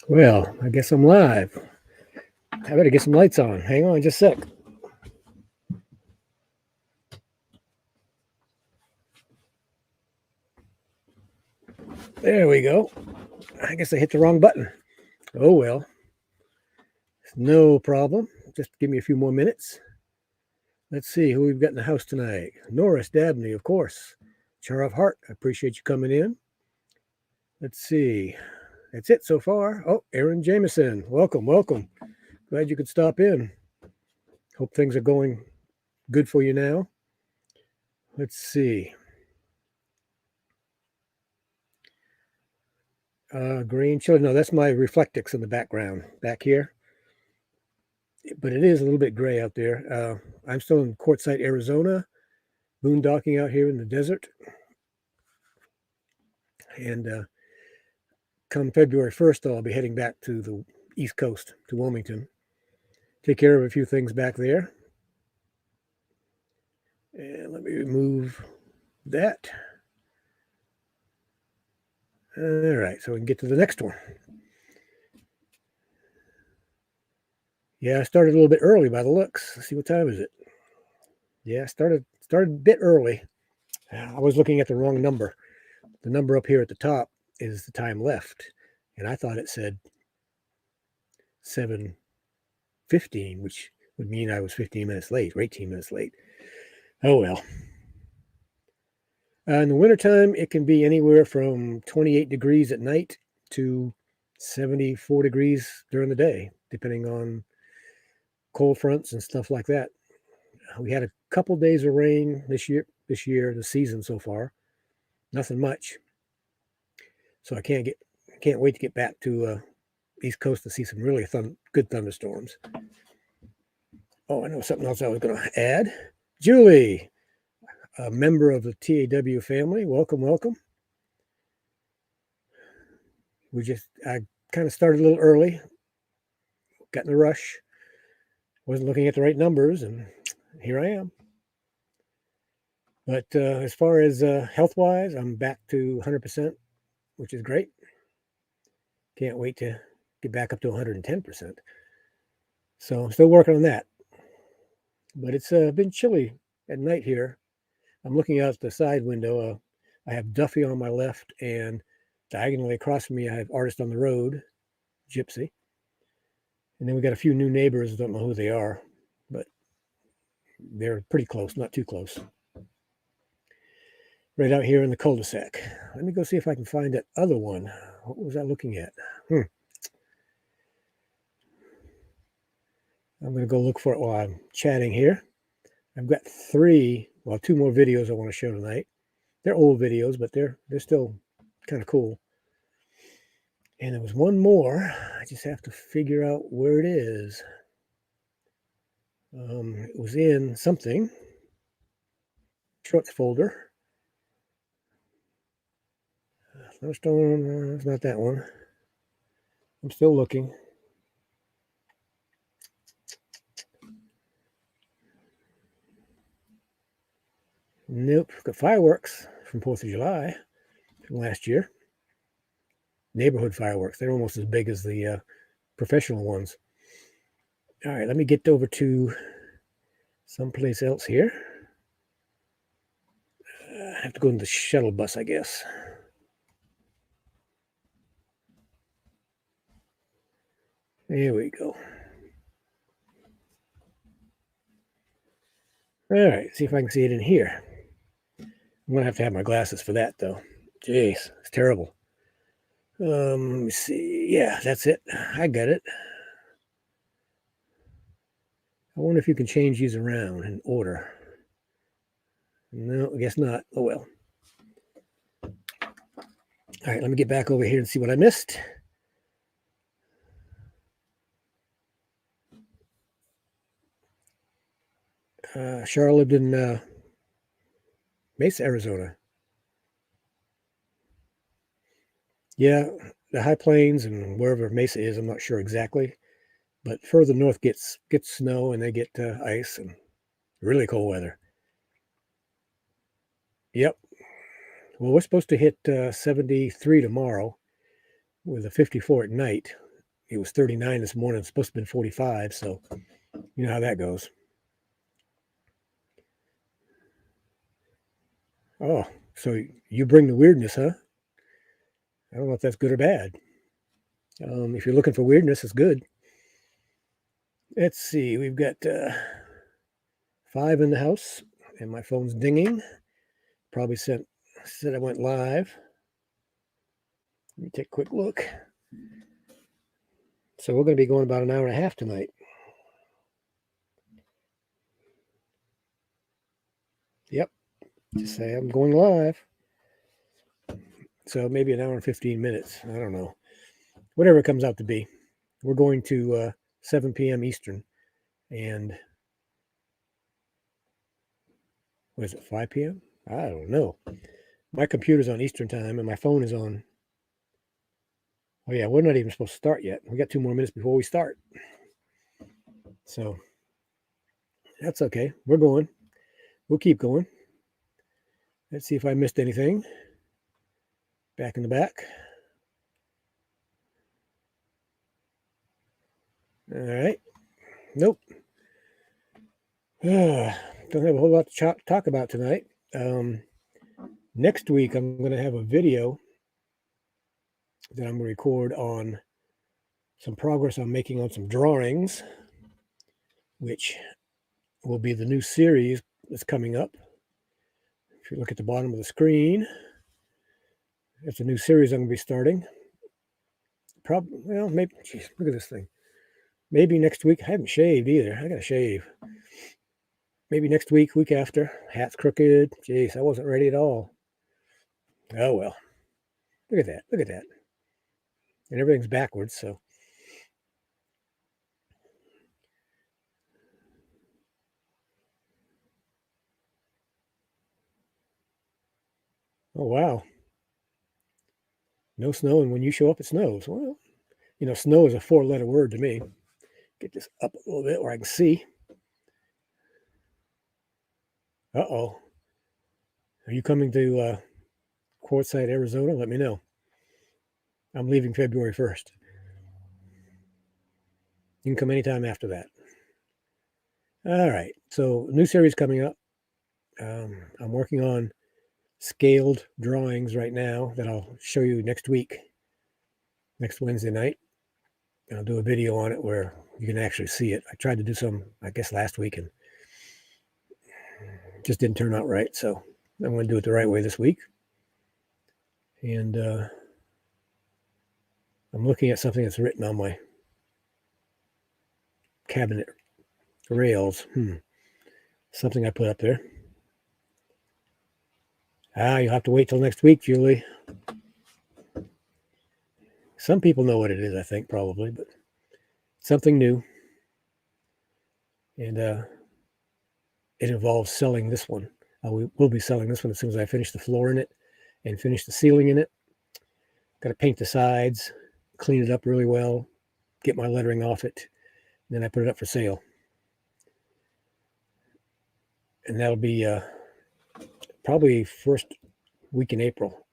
Well, I guess I'm live. I better get some lights on. Hang on just a sec. There we go. I guess I hit the wrong button. Oh well, no problem. Just give me a few more minutes. Let's see who we've got in the house tonight. Norris Dabney, of course. Char of Heart, I appreciate you coming in. Let's see. That's it so far. Oh, Aaron Jameson. Welcome, welcome. Glad you could stop in. Hope things are going good for you now. Let's see. Green chili. No, that's my Reflectix in the background back here. But it is a little bit gray out there. I'm still in Quartzsite, Arizona, boondocking out here in the desert. And come February 1st, I'll be heading back to the East Coast, to Wilmington. Take care of a few things back there. And let me remove that. All right, so we can get to the next one. Yeah, I started a little bit early by the looks. Let's see, what time is it? Yeah, started a bit early. I was looking at the wrong number. The number up here at the top is the time left, and I thought it said 7:15, which would mean I was 15 minutes late or 18 minutes late. Oh well. In the wintertime, it can be anywhere from 28 degrees at night to 74 degrees during the day, depending on cold fronts and stuff like that. We had a couple days of rain this year, the season so far. Nothing much. So I can't wait to get back to East Coast to see some really good thunderstorms. Oh, I know something else I was going to add. Julie, a member of the TAW family. Welcome, welcome. I kind of started a little early, got in a rush, wasn't looking at the right numbers, and here I am. But as far as health-wise, I'm back to 100%, which is great. Can't wait to get back up to 110%. So I'm still working on that. But it's been chilly at night here. I'm looking out the side window. I have Duffy on my left, and diagonally across from me, I have Artist on the Road, Gypsy. And then we got a few new neighbors. I don't know who they are, but they're pretty close, not too close. Right out here in the cul-de-sac. Let me go see if I can find that other one. What was I looking at? I'm going to go look for it while I'm chatting here. I've got two more videos I want to show tonight. They're old videos, but they're still kind of cool. And there was one more. I just have to figure out where it is. It was in something. Shorts folder. Snowstorm. It's not that one. I'm still looking. Nope. Got fireworks from 4th of July from last year. Neighborhood fireworks. They're almost as big as the professional ones. All right, let me get over to someplace else here. I have to go in the shuttle bus, I guess. There we go. All right, see if I can see it in here. I'm going to have my glasses for that, though. Jeez, it's terrible. Let me see. Yeah, that's it. I got it. I wonder if you can change these around in order. No, I guess not. Oh, well. All right, let me get back over here and see what I missed. Cheryl lived in Mesa, Arizona. Yeah, the high plains and wherever Mesa is, I'm not sure exactly. But further north gets snow and they get ice and really cold weather. Yep. Well, we're supposed to hit 73 tomorrow with a 54 at night. it was 39 this morning. It's supposed to have been 45, so you know how that goes. Oh, so you bring the weirdness, huh? I don't know if that's good or bad. If you're looking for weirdness, it's good. Let's see. We've got 5 in the house, and my phone's dinging. Probably said I went live. Let me take a quick look. So we're going to be going about an hour and a half tonight. Yep. Just say I'm going live. So maybe an hour and 15 minutes. I don't know. Whatever it comes out to be. We're going to 7 p.m. Eastern. And what is it, 5 p.m.? I don't know. My computer's on Eastern time and my phone is on. Oh, yeah, we're not even supposed to start yet. We got 2 more minutes before we start. So that's okay. We're going. We'll keep going. Let's see if I missed anything. Back in the back. All right. Nope. Don't have a whole lot to talk about tonight. Next week, I'm going to have a video that I'm going to record on some progress I'm making on some drawings, which will be the new series that's coming up. If you look at the bottom of the screen, it's a new series I'm going to be starting. Probably, well, maybe, geez, look at this thing. Maybe next week. I haven't shaved either. I got to shave. Maybe next week, week after. Hat's crooked. Jeez, I wasn't ready at all. Oh, well. Look at that. Look at that. And everything's backwards, so. Oh, wow. No snow, and when you show up, it snows. Well, you know, snow is a 4-letter word to me. Get this up a little bit where I can see. Uh-oh. Are you coming to Quartzsite, Arizona? Let me know. I'm leaving February 1st. You can come anytime after that. All right. So, new series coming up. I'm working on scaled drawings right now that I'll show you next week, next Wednesday night. I'll do a video on it where you can actually see it. I tried to do some, I guess, last week and just didn't turn out right. So I'm going to do it the right way this week. And I'm looking at something that's written on my cabinet rails. Something I put up there. You'll have to wait till next week, Julie. Some people know what it is, I think, probably, but something new. And it involves selling this one. We will be selling this one as soon as I finish the floor in it and finish the ceiling in it. Got to paint the sides, clean it up really well, get my lettering off it, and then I put it up for sale. And that'll be probably first week in April.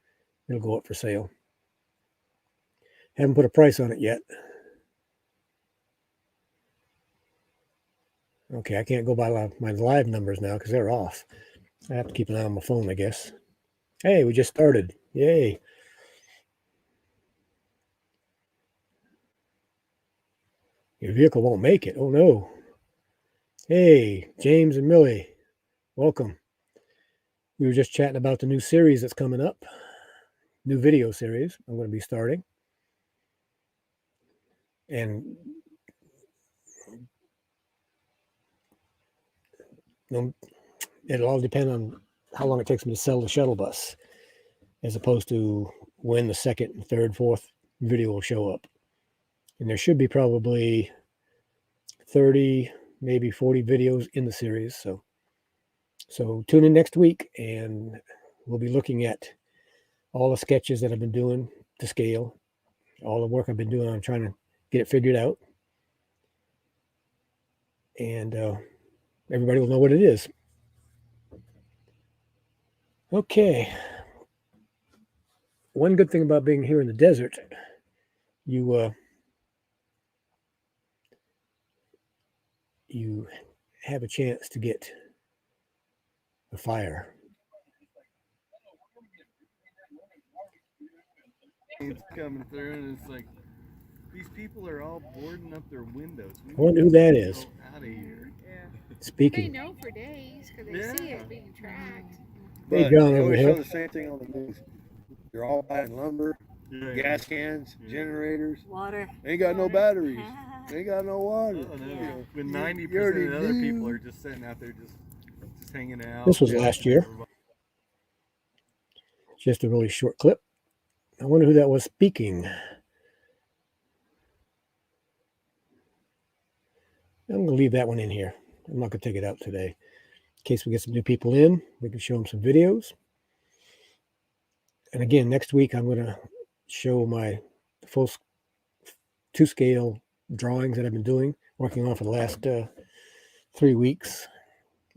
It'll go up for sale. Haven't put a price on it yet. Okay, I can't go by my live numbers now because they're off. I have to keep an eye on my phone, I guess. Hey, we just started. Yay. Your vehicle won't make it. Oh, no. Hey, James and Millie. Welcome. We were just chatting about the new series that's coming up. New video series I'm going to be starting. And it'll all depend on how long it takes me to sell the shuttle bus, as opposed to when the second, third, fourth video will show up. And there should be probably 30, maybe 40 videos in the series. So tune in next week, and we'll be looking at all the sketches that I've been doing to scale, all the work I've been doing on trying to get it figured out. And everybody will know what it is. Okay. One good thing about being here in the desert, you you have a chance to get a fire. It's coming through, and it's like these people are all boarding up their windows. We I need wonder to who get that the is. hell out of here. Yeah. Speaking. They know for days because they see it being tracked. Hey, But John they over always here. show the same thing on the news. They're all buying lumber, Yeah, gas cans, yeah. generators. Water. They ain't got no Water. batteries. They ain't got no water. Oh no! You know, When you 90% already of the other people knew. are just sitting out there, just hanging out. This was Yeah. last year. Just a really short clip. I wonder who that was speaking. I'm going to leave that one in here. I'm not going to take it out today. In case we get some new people in, we can show them some videos. And again, next week, I'm going to show my full 2-scale drawings that I've been doing, working on for the last 3 weeks,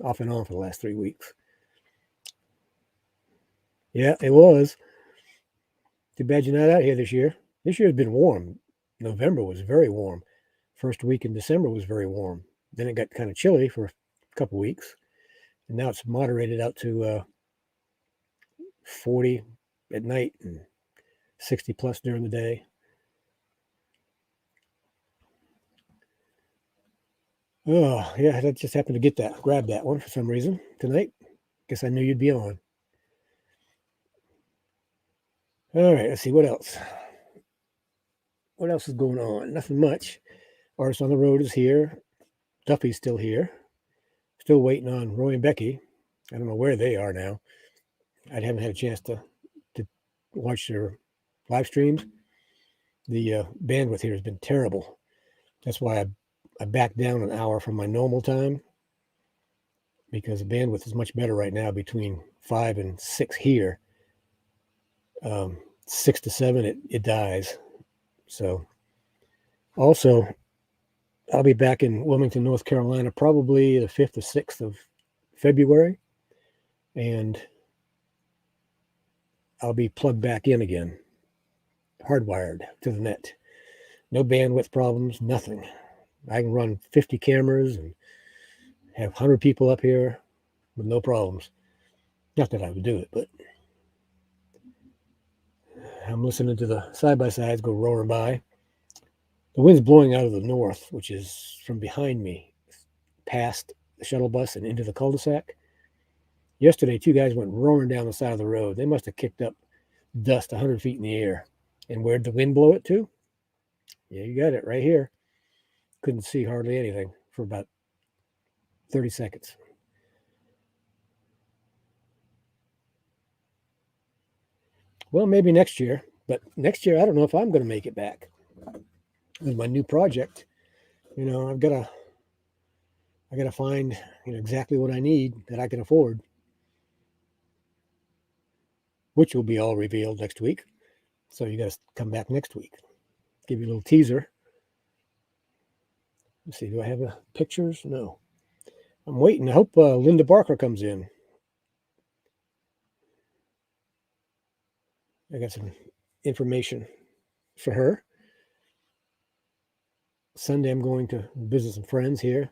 off and on for the last 3 weeks. Yeah, it was. Too bad you're not out here this year. This year has been warm. November was very warm. First week in December was very warm. Then it got kind of chilly for a couple weeks. And now it's moderated out to 40 at night and 60 plus during the day. Oh, yeah, I just happened to grab that one for some reason tonight. Guess I knew you'd be on. All right, let's see what else. What else is going on? Nothing much. Artist on the Road is here. Duffy's still here. Still waiting on Roy and Becky. I don't know where they are now. I haven't had a chance to watch their live streams. The bandwidth here has been terrible. That's why I backed down an hour from my normal time, because the bandwidth is much better right now between 5 and 6 here. 6 to 7, it dies. So, also, I'll be back in Wilmington, North Carolina, probably the 5th or 6th of February, and I'll be plugged back in again, hardwired to the net. No bandwidth problems, nothing. I can run 50 cameras and have 100 people up here with no problems. Not that I would do it, but I'm listening to the side-by-sides go roaring by. The wind's blowing out of the north, which is from behind me, past the shuttle bus and into the cul-de-sac. Yesterday, 2 guys went roaring down the side of the road. They must have kicked up dust 100 feet in the air. And where'd the wind blow it to? Yeah, you got it right here. Couldn't see hardly anything for about 30 seconds. Well, maybe next year, but next year I don't know if I'm going to make it back with my new project. I've got to find exactly what I need that I can afford, which will be all revealed next week. So you got to come back next week. Give you a little teaser. Let's see, do I have pictures? No. I'm waiting. I hope Linda Barker comes in. I got some information for her. Sunday, I'm going to visit some friends here,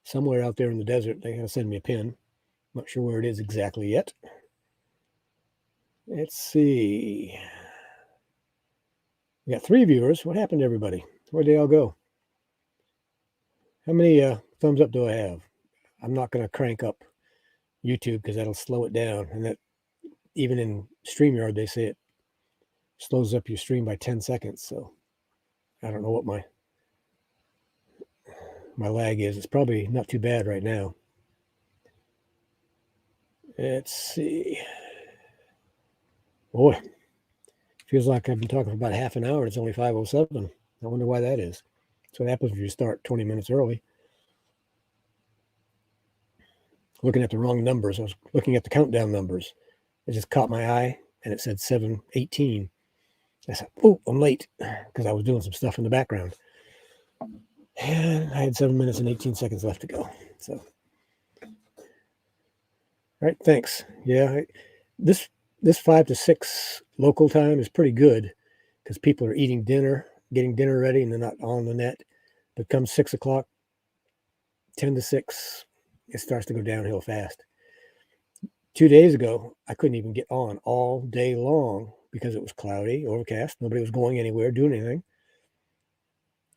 somewhere out there in the desert. They're going to send me a pin. Not sure where it is exactly yet. Let's see. We got 3 viewers. What happened to everybody? Where'd they all go? How many thumbs up do I have? I'm not going to crank up YouTube because that'll slow it down. And that, even in StreamYard, they say it slows up your stream by 10 seconds. So I don't know what my lag is. It's probably not too bad right now. Let's see. Boy, feels like I've been talking for about half an hour. It's only 5:07. I wonder why that is. That's what happens if you start 20 minutes early. Looking at the wrong numbers. I was looking at the countdown numbers. It just caught my eye, and it said 7:18. I said, "Oh, I'm late," because I was doing some stuff in the background. And I had 7 minutes and 18 seconds left to go. So, all right, thanks. Yeah, this 5 to 6 local time is pretty good because people are eating dinner, getting dinner ready, and they're not on the net. But come 6 o'clock, 10 to 6, it starts to go downhill fast. 2 days ago, I couldn't even get on all day long because it was cloudy, overcast. Nobody was going anywhere, doing anything.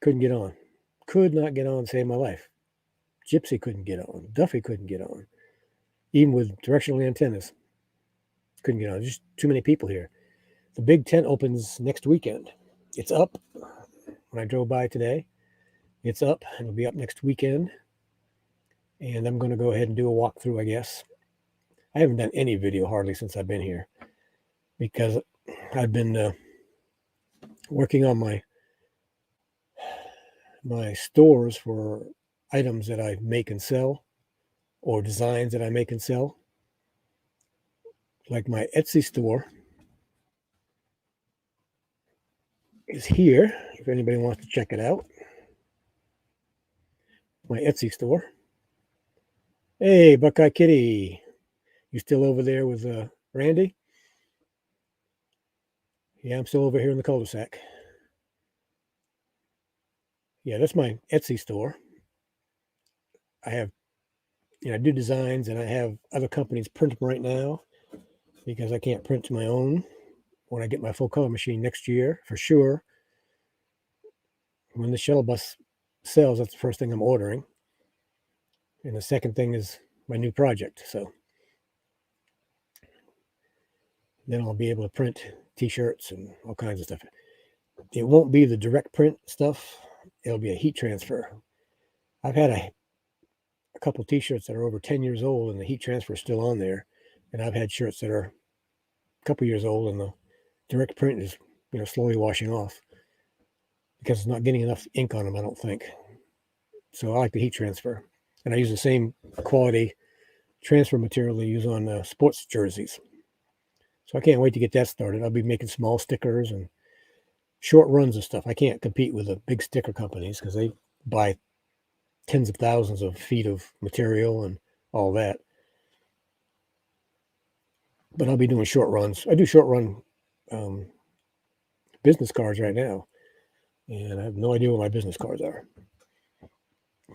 Couldn't get on. Could not get on to save my life. Gypsy couldn't get on. Duffy couldn't get on. Even with directional antennas, couldn't get on. Just too many people here. The big tent opens next weekend. It's up. When I drove by today, it's up. It'll be up next weekend. And I'm going to go ahead and do a walkthrough, I guess. I haven't done any video hardly since I've been here because I've been working on my stores for items that I make and sell or designs that I make and sell. Like my Etsy store is here if anybody wants to check it out. My Etsy store. Hey, Buckeye Kitty. You still over there with Randy? Yeah, I'm still over here in the cul-de-sac. Yeah, that's my Etsy store. I do designs, and I have other companies print them right now because I can't print my own. When I get my full color machine next year, for sure. When the shuttle bus sells, that's the first thing I'm ordering. And the second thing is my new project. So then I'll be able to print t-shirts and all kinds of stuff. It won't be the direct print stuff. It'll be a heat transfer. I've had a couple t-shirts that are over 10 years old and the heat transfer is still on there. And I've had shirts that are a couple years old and the direct print is, slowly washing off because it's not getting enough ink on them, I don't think. So I like the heat transfer. And I use the same quality transfer material they use on sports jerseys. So I can't wait to get that started. I'll be making small stickers and short runs of stuff. I can't compete with the big sticker companies because they buy tens of thousands of feet of material and all that. But I'll be doing short runs. I do short run business cards right now. And I have no idea what my business cards are.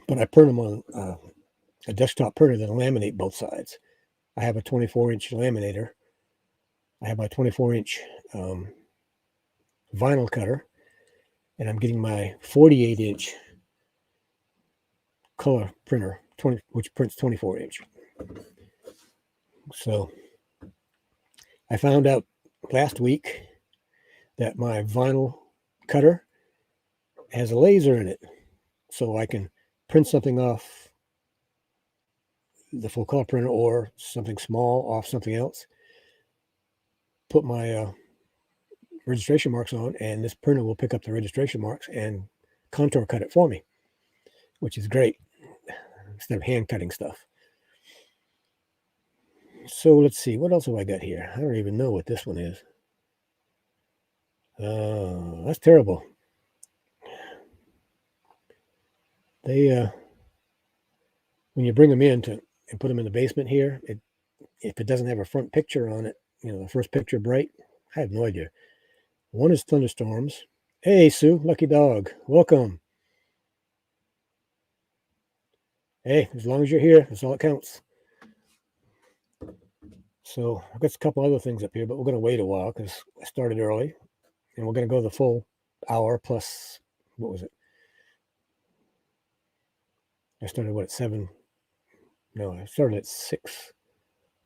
But I print them on a desktop printer that'll laminate both sides. I have a 24-inch laminator. I have my 24-inch vinyl cutter. And I'm getting my 48-inch color printer, which prints 24-inch. So I found out last week that my vinyl cutter has a laser in it. So I can print something off the full color printer or something small off something else, put my registration marks on, and this printer will pick up the registration marks and contour cut it for me, which is great instead of hand cutting stuff. So let's see, what else have I got here? I don't even know what this one is. That's terrible. They when you bring them in and put them in the basement here, if it doesn't have a front picture on it, the first picture bright, I have no idea. One is thunderstorms. Hey, Sue, lucky dog, welcome. Hey, as long as you're here, that's all that counts. So I've got a couple other things up here, but we're going to wait a while because I started early, and we're going to go the full hour plus, what was it? I started, at 7? No, I started at 6.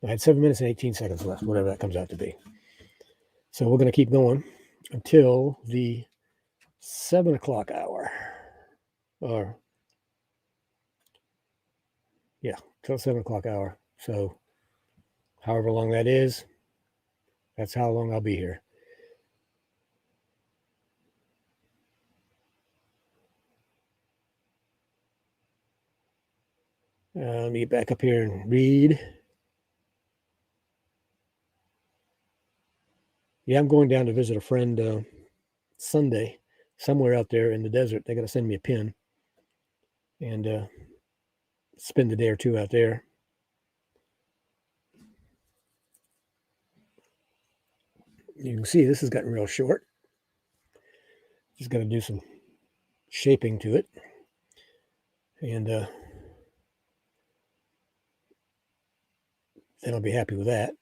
I had 7 minutes and 18 seconds left, whatever that comes out to be. So we're going to keep going until the 7 o'clock hour. Or, yeah, till 7 o'clock hour. So however long that is, that's how long I'll be here. Let me get back up here and read. Yeah, I'm going down to visit a friend Sunday, somewhere out there in the desert. They got to send me a pin and spend a day or two out there. You can see this has gotten real short. Just got to do some shaping to it. And then I'll be happy with that.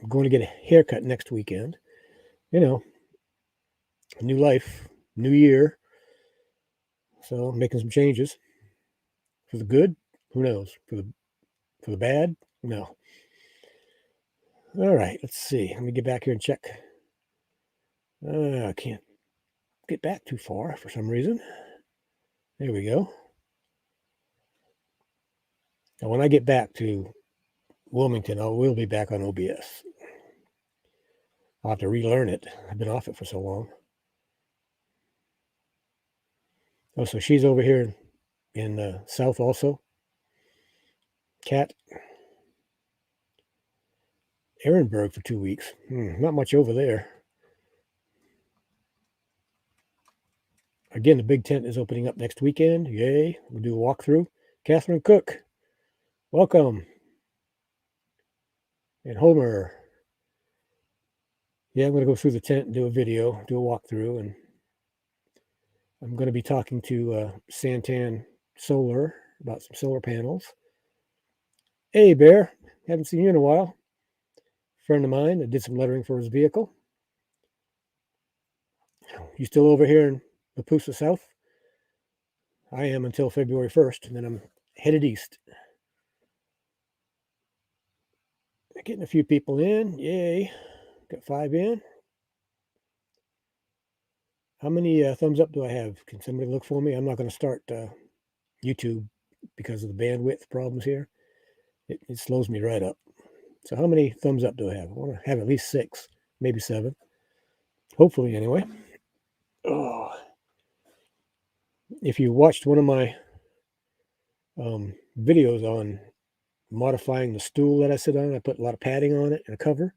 I'm going to get a haircut next weekend. You know, new life, new year. So I'm making some changes. For the good, who knows? For the bad, no. All right, let's see. Let me get back here and check. I can't get back too far for some reason. There we go. Now, when I get back to Wilmington, I will be back on OBS. I'll have to relearn it. I've been off it for so long. Oh, so she's over here in the south also. Cat. Ehrenberg for 2 weeks. Not much over there. Again, the big tent is opening up next weekend. Yay. We'll do a walkthrough. Catherine Cook, welcome. And Homer. Yeah, I'm going to go through the tent and do a video, do a walkthrough. And I'm going to be talking to Santan Solar about some solar panels. Hey, Bear. Haven't seen you in a while. Friend of mine that did some lettering for his vehicle. You still over here in Mapusa South? I am until February 1st, and then I'm headed east. Getting a few people in. Yay. Got 5 in. How many thumbs up do I have? Can somebody look for me? I'm not going to start YouTube because of the bandwidth problems here. It slows me right up. So how many thumbs up do I have? I want to have at least 6, maybe 7. Hopefully, anyway. Oh. If you watched one of my videos on modifying the stool that I sit on, I put a lot of padding on it and a cover.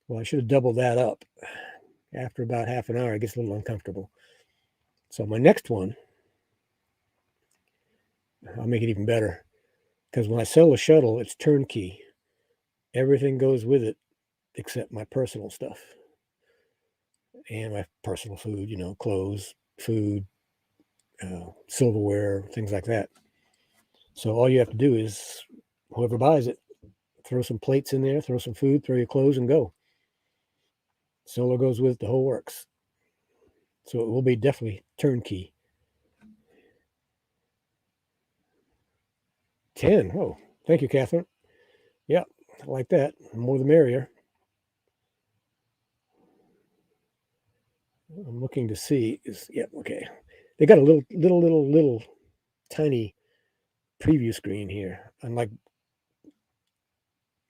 Well, I should have doubled that up. After about half an hour, it gets a little uncomfortable. So my next one, I'll make it even better. Because when I sell a shuttle, it's turnkey. Everything goes with it except my personal stuff. And my personal food, clothes, food, silverware, things like that. So all you have to do is, whoever buys it, throw some plates in there, throw some food, throw your clothes, and go. Solar goes with the whole works. So it will be definitely turnkey. 10. Oh, thank you, Catherine. Yeah, I like that. The more the merrier. I'm looking to see okay. They got a little tiny preview screen here. Unlike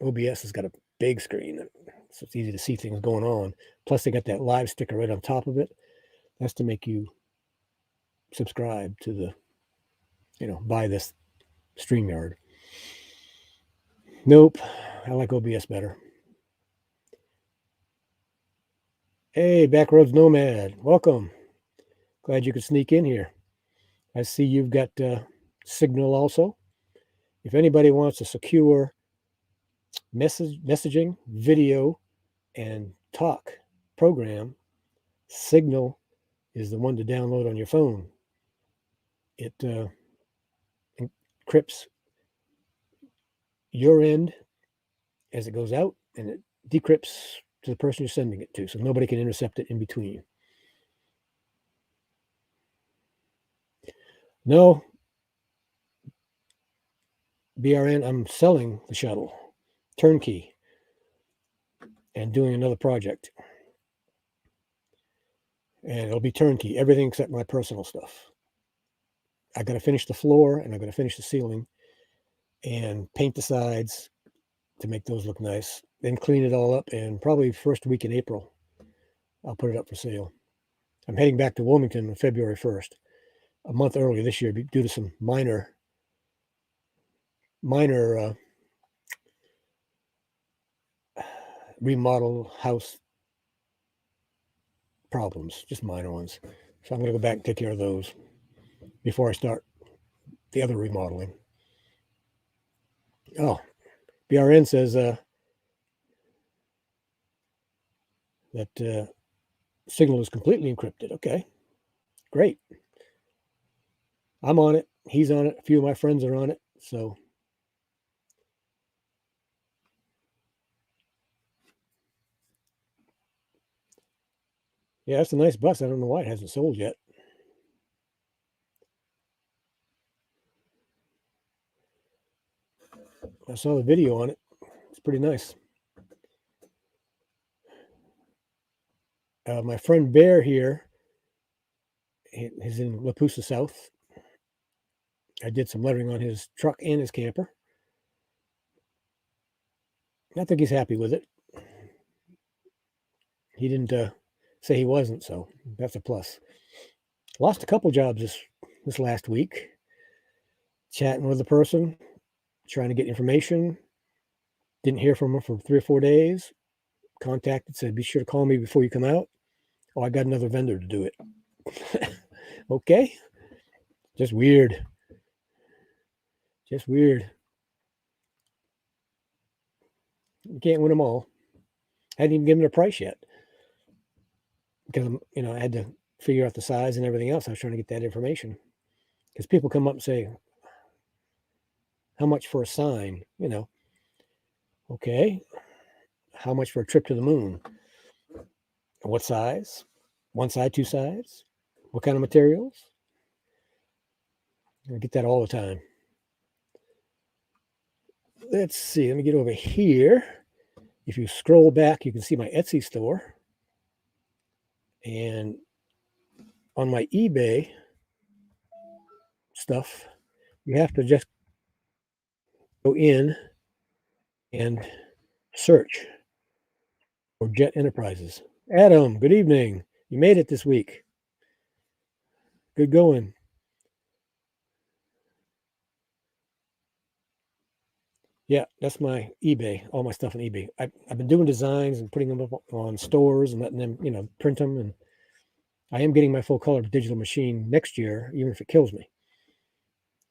OBS has got a big screen, so it's easy to see things going on. Plus, they got that live sticker right on top of it. That's to make you subscribe to buy this StreamYard. Nope, I like OBS better. Hey, Backroads Nomad, welcome. Glad you could sneak in here. I see you've got Signal also. If anybody wants a secure messaging, video, and talk program, Signal is the one to download on your phone. It encrypts your end as it goes out, and it decrypts to the person you're sending it to, so nobody can intercept it in between. No, BRN, I'm selling the shuttle, turnkey, and doing another project. And it'll be turnkey, everything except my personal stuff. I got to finish the floor, and I got to finish the ceiling, and paint the sides to make those look nice. Then clean it all up, and probably first week in April, I'll put it up for sale. I'm heading back to Wilmington on February 1st, a month early this year, due to some minor remodel house problems, just minor ones. So I'm going to go back and take care of those before I start the other remodeling. Oh, BRN says that Signal is completely encrypted. Okay, great. I'm on it. He's on it. A few of my friends are on it. So Yeah, it's a nice bus. I don't know why it hasn't sold yet. I saw the video on it. It's pretty nice. My friend Bear here, he's in La Pusa South. I did some lettering on his truck and his camper. I think he's happy with it. He didn't say he wasn't, so that's a plus. Lost a couple jobs this last week. Chatting with the person, trying to get information. Didn't hear from him for 3 or 4 days. Contacted, said, be sure to call me before you come out. Oh, I got another vendor to do it. Okay. Just weird. Just weird. You can't win them all. I hadn't even given it a price yet because I had to figure out the size and everything else. I was trying to get that information because people come up and say, how much for a sign? Okay. How much for a trip to the moon? What size? One side, two sides? What kind of materials? I get that all the time. Let's see. Let me get over here. If you scroll back, you can see my Etsy store. And on my eBay stuff, you have to just go in and search for Jet Enterprises. Adam, good evening. You made it this week. Good going. Yeah, that's my eBay, all my stuff on eBay. I've been doing designs and putting them up on stores and letting them, print them. And I am getting my full color digital machine next year, even if it kills me.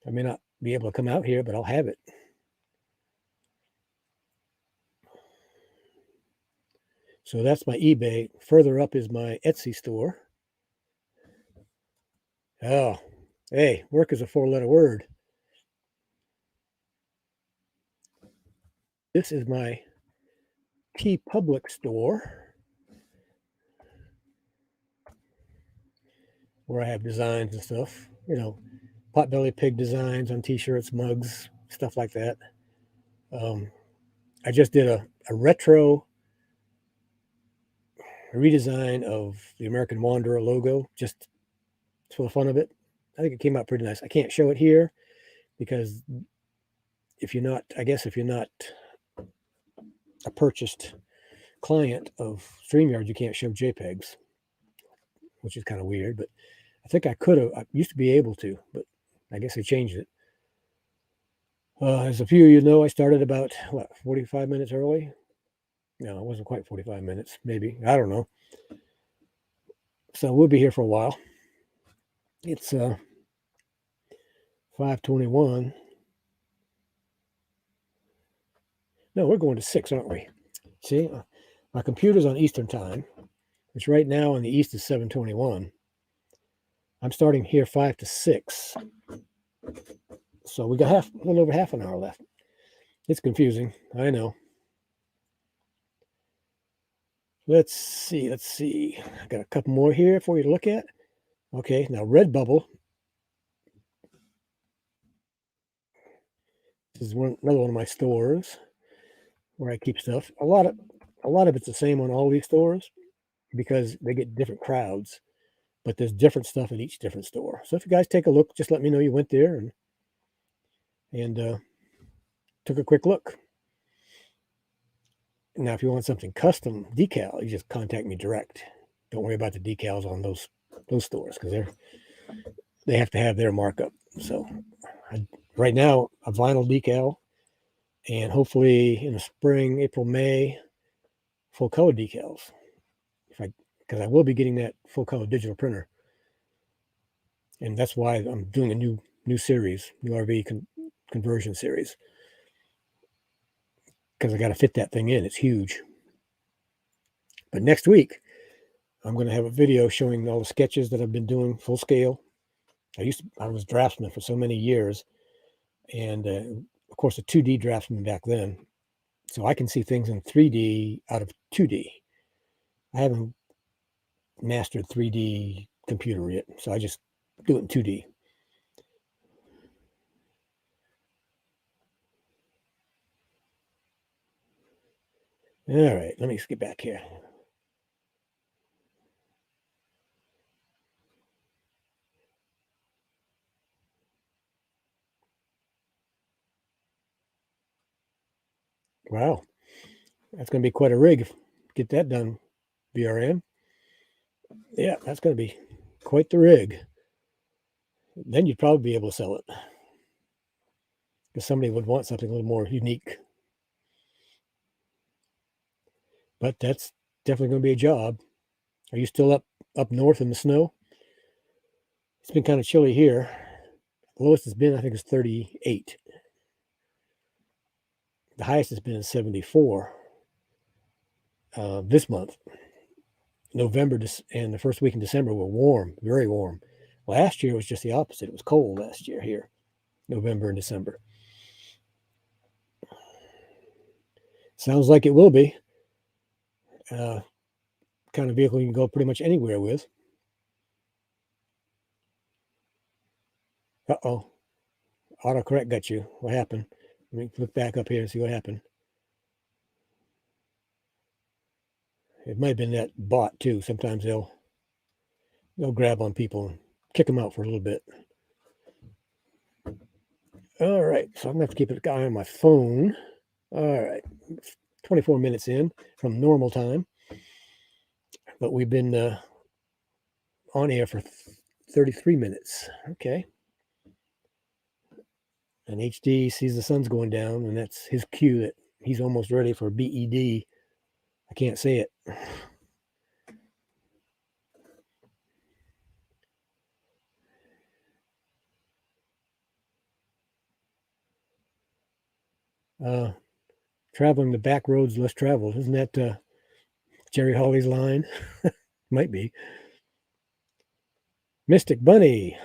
I may not be able to come out here, but I'll have it. So that's my eBay. Further up is my Etsy store. Oh, hey, work is a 4-letter word. This is my TeePublic store where I have designs and stuff, Potbelly Pig designs on t-shirts, mugs, stuff like that. I just did a retro redesign of the American Wanderer logo, just for the fun of it. I think it came out pretty nice. I can't show it here because if you're not a purchased client of StreamYard, you can't show JPEGs, which is kind of weird, but I think I could have. I used to be able to, but I guess they changed it. As a few of you know, I started about 45 minutes early. No, it wasn't quite 45 minutes, maybe. I don't know. So we'll be here for a while. It's 5:21. No, we're going to 6, aren't we? See, my computer's on Eastern time, which right now in the East is 7:21. I'm starting here 5 to 6. So we got a little over half an hour left. It's confusing, I know. Let's see. I got a couple more here for you to look at. Okay, now Redbubble. This is another one of my stores where I keep stuff. A lot of it's the same on all these stores because they get different crowds, but there's different stuff at each different store. So if you guys take a look, just let me know you went there and took a quick look. Now, if you want something custom decal, you just contact me direct. Don't worry about the decals on those stores because they have to have their markup. So right now, a vinyl decal, and hopefully in the spring, April, May, full color decals. Because I will be getting that full color digital printer, and that's why I'm doing a new series, new RV conversion series. Because I got to fit that thing in. It's huge. But next week, I'm going to have a video showing all the sketches that I've been doing full scale. I was draftsman for so many years, and of course a 2D draftsman back then, so I can see things in 3D out of 2D. I haven't mastered 3D computer yet, so I just do it in 2D. All right, let me just get back here. Wow, that's going to be quite a rig. Get that done, BRM. Yeah, that's going to be quite the rig. Then you'd probably be able to sell it because somebody would want something a little more unique. But that's definitely going to be a job. Are you still up north in the snow? It's been kind of chilly here. The lowest it's been, I think, is 38. The highest has been in 74 this month. November and the first week in December were warm, very warm. Last year was just the opposite. It was cold last year here, November and December. Sounds like it will be. Kind of vehicle you can go pretty much anywhere with. Uh-oh. Autocorrect got you. What happened? Let me look back up here and see what happened. It might have been that bot too. Sometimes they'll grab on people and kick them out for a little bit. All right, so I'm gonna have to keep an eye on my phone. All right, 24 minutes in from normal time, but we've been on air for 33 minutes. Okay. And HD sees the sun's going down, and that's his cue that he's almost ready for BED. I can't say it. Traveling the back roads less traveled. Isn't that Jerry Hawley's line? Might be. Mystic Bunny,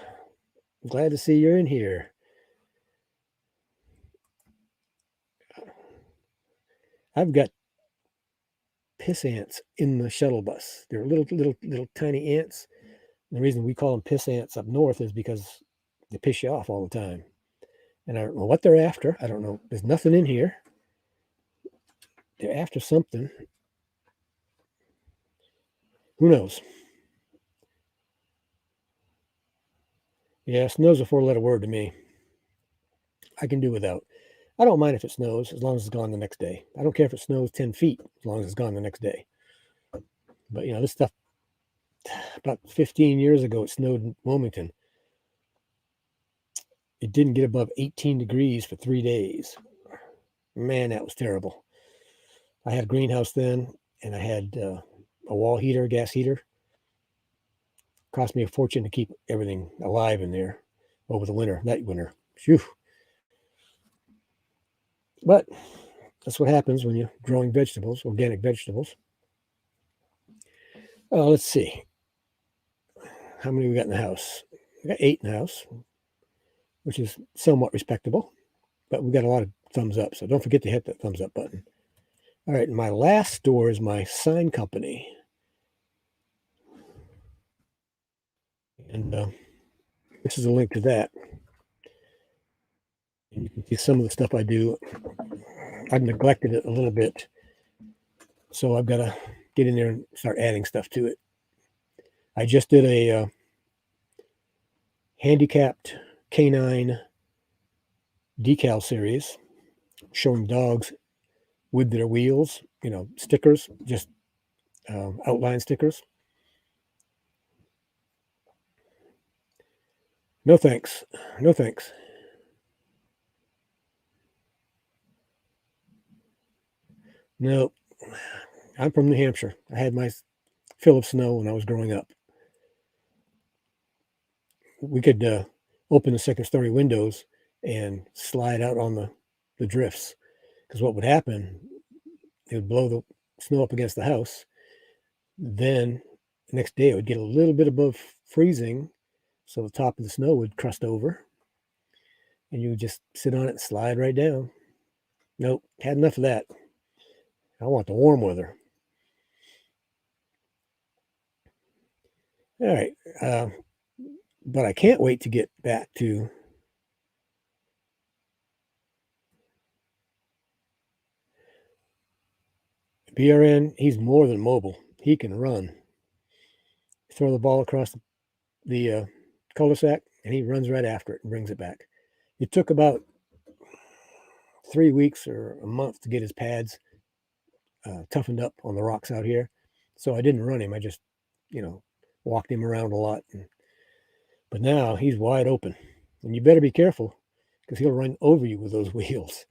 glad to see you're in here. I've got piss ants in the shuttle bus. They're little tiny ants. The reason we call them piss ants up north is because they piss you off all the time. And I don't know what they're after. I don't know. There's nothing in here. They're after something. Who knows? Yeah, snow's a 4-letter word to me. I can do without. I don't mind if it snows as long as it's gone the next day. I don't care if it snows 10 feet as long as it's gone the next day. But, this stuff, about 15 years ago, it snowed in Wilmington. It didn't get above 18 degrees for 3 days. Man, that was terrible. I had a greenhouse then, and I had a wall heater, gas heater. Cost me a fortune to keep everything alive in there over the winter, that winter. Phew. But that's what happens when you're growing vegetables, organic vegetables. Let's see. How many we got in the house? We got 8 in the house, which is somewhat respectable. But we got a lot of thumbs up, so don't forget to hit that thumbs up button. All right, and my last store is my sign company. And this is a link to that. And you can see some of the stuff I do. I've neglected it a little bit, so I've got to get in there and start adding stuff to it. I just did a handicapped canine decal series showing dogs with their wheels, stickers, just outline stickers. No thanks. No thanks. No, I'm from New Hampshire. I had my fill of snow when I was growing up. We could open the second story windows and slide out on the drifts, because what would happen, it would blow the snow up against the house. Then the next day it would get a little bit above freezing, so the top of the snow would crust over, and you would just sit on it and slide right down. Nope, had enough of that. I want the warm weather. All right. But I can't wait to get back to BRN. He's more than mobile. He can run. Throw the ball across the cul-de-sac, and he runs right after it and brings it back. It took about 3 weeks or a month to get his pads toughened up on the rocks out here. So I didn't run him. I just, walked him around a lot. But now he's wide open. And you better be careful because he'll run over you with those wheels.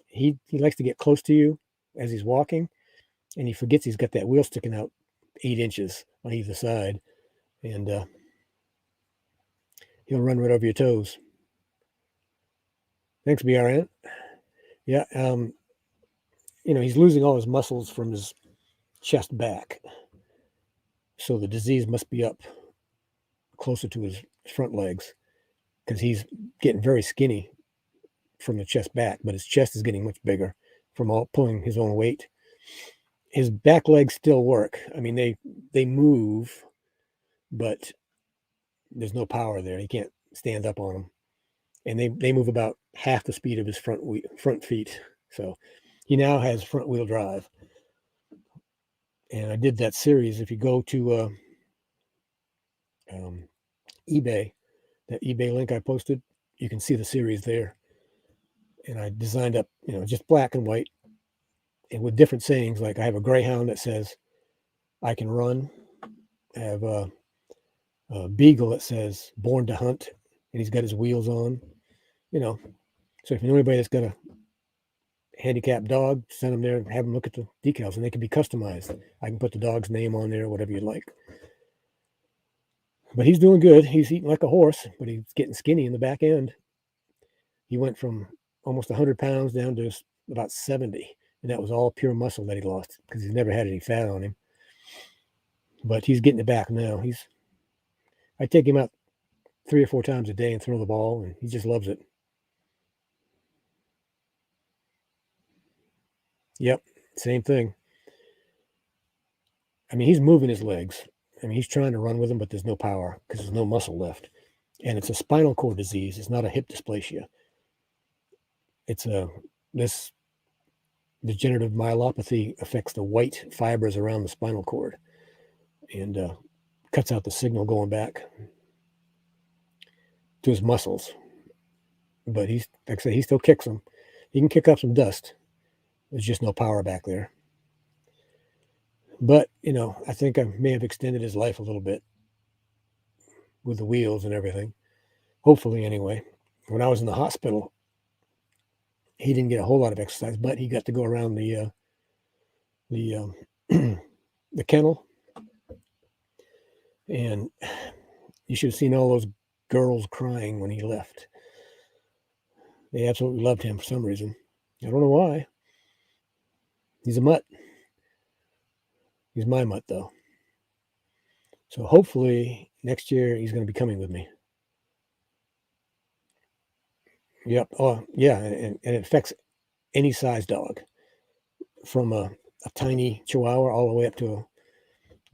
He likes to get close to you as he's walking, and he forgets he's got that wheel sticking out 8 inches on either side. And he'll run right over your toes. Thanks, BRN. Yeah, he's losing all his muscles from his chest back. So the disease must be up closer to his front legs because he's getting very skinny from the chest back, but his chest is getting much bigger from all pulling his own weight. His back legs still work. I mean, they move, but there's no power there. He can't stand up on them. And they move about half the speed of his front feet. So he now has front wheel drive. And I did that series. If you go to eBay, that eBay link I posted, you can see the series there. And I designed up, just black and white, and with different sayings. Like I have a greyhound that says, "I can run." I have a beagle that says, "Born to hunt," and he's got his wheels on. So if you know anybody that's got a handicapped dog, send them there and have them look at the decals, and they can be customized. I can put the dog's name on there, whatever you'd like. But he's doing good. He's eating like a horse, but he's getting skinny in the back end. He went from almost 100 pounds down to about 70, and that was all pure muscle that he lost because he's never had any fat on him. But he's getting it back now. I take him out 3 or 4 times a day and throw the ball, and he just loves it. Yep, same thing. I mean, he's moving his legs. I mean, he's trying to run with them, but there's no power because there's no muscle left. And it's a spinal cord disease. It's not a hip dysplasia. It's this degenerative myelopathy affects the white fibers around the spinal cord and cuts out the signal going back to his muscles. But he's, like I say, he still kicks them. He can kick up some dust. There's just no power back there. But, I think I may have extended his life a little bit with the wheels and everything. Hopefully, anyway. When I was in the hospital, he didn't get a whole lot of exercise, but he got to go around the the kennel. And you should have seen all those girls crying when he left. They absolutely loved him for some reason. I don't know why. He's a mutt. He's my mutt, though. So hopefully next year he's going to be coming with me. Yep. Oh, yeah. And it affects any size dog, from a tiny Chihuahua all the way up to a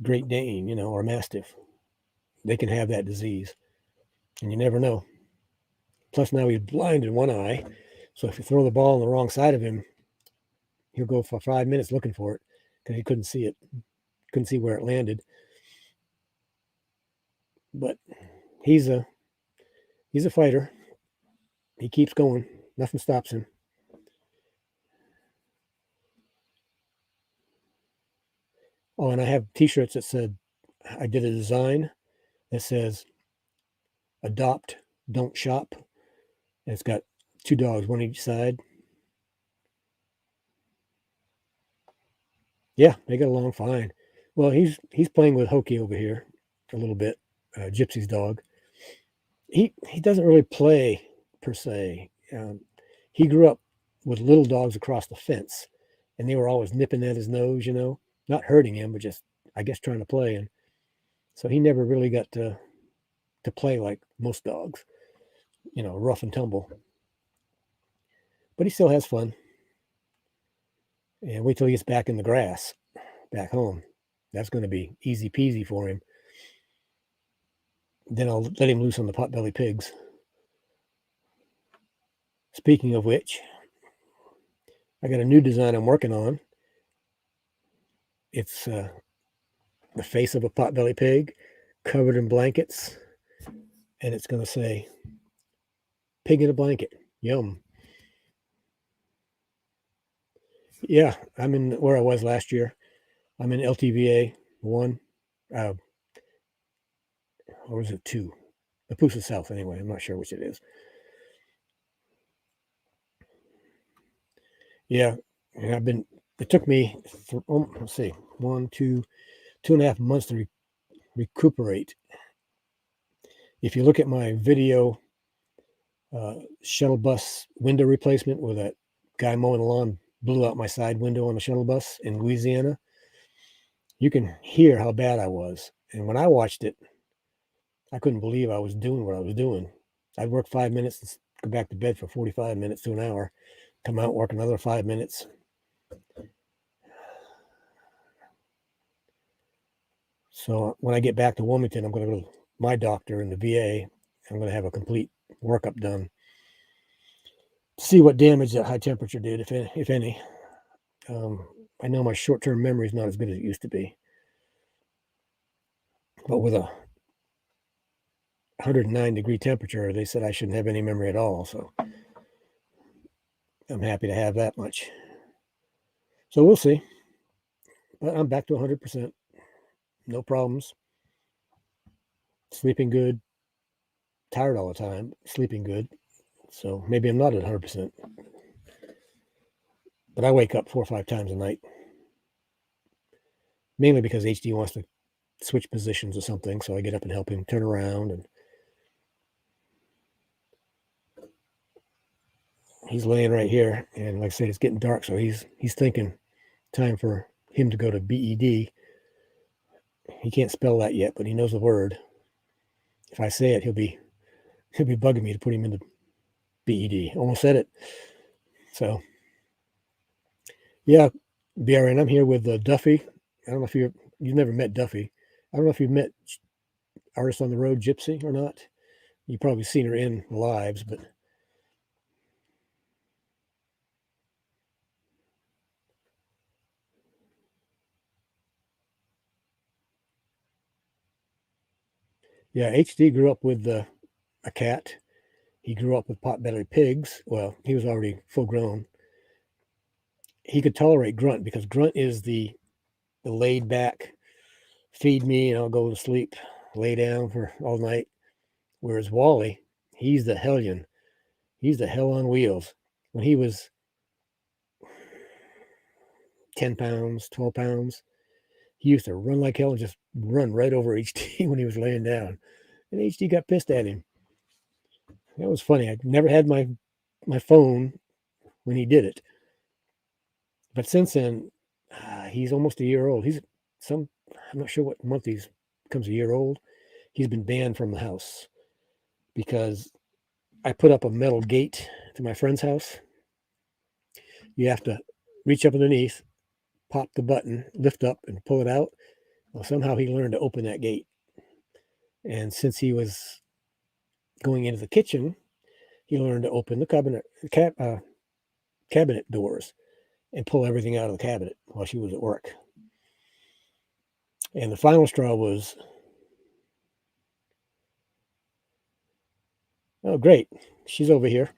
Great Dane, or a Mastiff. They can have that disease, and you never know. Plus, now he's blind in one eye, so if you throw the ball on the wrong side of him, he'll go for 5 minutes looking for it because he couldn't see it, couldn't see where it landed. But he's a fighter. He keeps going. Nothing stops him. Oh, and I have T-shirts that said, I did a design that says, "Adopt, don't shop." And it's got 2 dogs, one each side. Yeah, they get along fine. Well, he's playing with Hokey over here a little bit, Gypsy's dog. He doesn't really play per se. He grew up with little dogs across the fence, and they were always nipping at his nose, not hurting him, but just, I guess, trying to play. And so he never really got to play like most dogs, rough and tumble. But he still has fun. And wait till he gets back in the grass, back home. That's going to be easy peasy for him. then I'll let him loose on the potbelly pigs. Speaking of which, I got a new design I'm working on. It's the face of a potbelly pig covered in blankets, and it's going to say pig in a blanket. Yum. Yeah, I'm in where I was last year. I'm in LTVA 1, or was it 2? The Papusa South, anyway. I'm not sure which it is. Yeah, and it took me, let's see, 2.5 months to recuperate. If you look at my video shuttle bus window replacement where that guy mowing the lawn blew out my side window on the shuttle bus in Louisiana, you can hear how bad I was. And when I watched it, I couldn't believe I was doing what I was doing. I'd work 5 minutes and go back to bed for 45 minutes to an hour, come out, work another 5 minutes. So when I get back to Wilmington, I'm going to go to my doctor in the VA. I'm going to have a complete workup done. See what damage that high temperature did, if any. I know my short-term memory is not as good as it used to be. But with a 109-degree temperature, they said I shouldn't have any memory at all. So I'm happy to have that much. So we'll see. But I'm back to 100%. No problems. Sleeping good. Tired all the time. Sleeping good. So maybe I'm not at 100%. But I wake up 4 or 5 times a night. Mainly because HD wants to switch positions or something. So I get up and help him turn around. And he's laying right here. And like I said, it's getting dark. So he's thinking time for him to go to BED. He can't spell that yet, but he knows the word. If I say it, he'll be bugging me to put him into BED. Almost said it. So yeah, BRN. I'm here with Duffy. I don't know if you've never met Duffy. I don't know if you've met Artist on the Road Gypsy or not. You've probably seen her in lives, but yeah, HD grew up with a cat. He grew up with potbelly pigs. Well, he was already full grown. He could tolerate Grunt because Grunt is the laid back, feed me and I'll go to sleep, lay down for all night. Whereas Wally, he's the hellion. He's the hell on wheels. When he was 10 pounds, 12 pounds, he used to run like hell and just run right over HD when he was laying down. And HD got pissed at him. That was funny. I never had my phone when he did it. But since then, he's almost a year old. I'm not sure what month he becomes a year old. He's been banned from the house because I put up a metal gate to my friend's house. You have to reach up underneath, pop the button, lift up, and pull it out. Well, somehow he learned to open that gate. And since he was going into the kitchen, he learned to open the cabinet doors and pull everything out of the cabinet while she was at work. And the final straw was, oh, great, she's over here.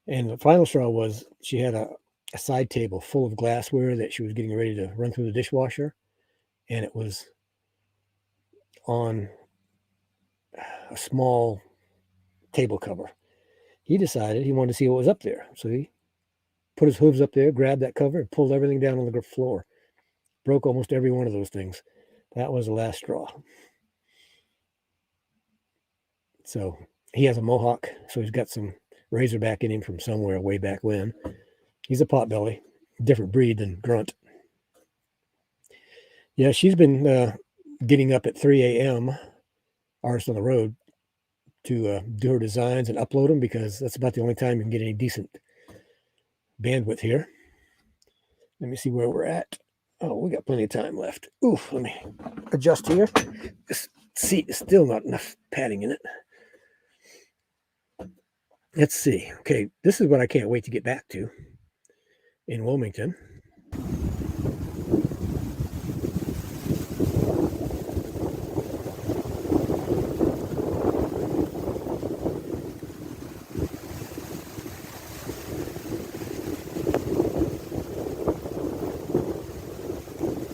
And the final straw was she had a side table full of glassware that she was getting ready to run through the dishwasher. And it was on a small table cover. He decided he wanted to see what was up there. So he put his hooves up there, grabbed that cover, and pulled everything down on the floor. Broke almost every one of those things. That was the last straw. So he has a mohawk, so he's got some razorback in him from somewhere way back when. He's a potbelly, different breed than Grunt. Yeah, she's been getting up at 3 a.m., Artist on the Road, to do her designs and upload them because that's about the only time you can get any decent bandwidth here. Let me see where we're at. Oh, we got plenty of time left. Oof, let me adjust here. This seat is still not enough padding in it. Let's see. Okay, this is what I can't wait to get back to in Wilmington.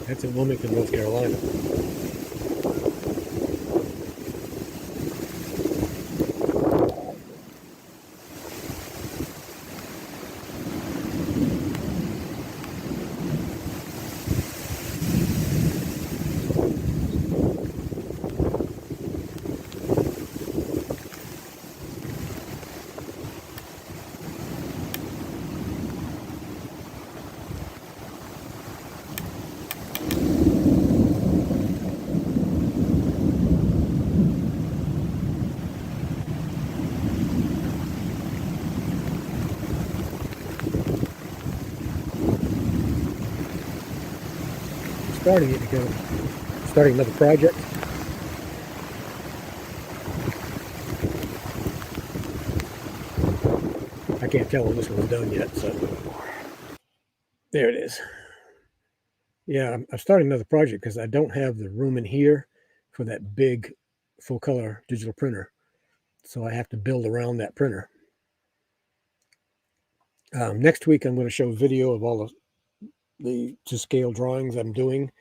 That's in Wilmington, North Carolina. Starting it because I'm starting another project. I can't tell when this one's done yet, so there it is. Yeah, I'm starting another project because I don't have the room in here for that big full color digital printer. So I have to build around that printer. Next week, I'm going to show video of all of the to scale drawings I'm doing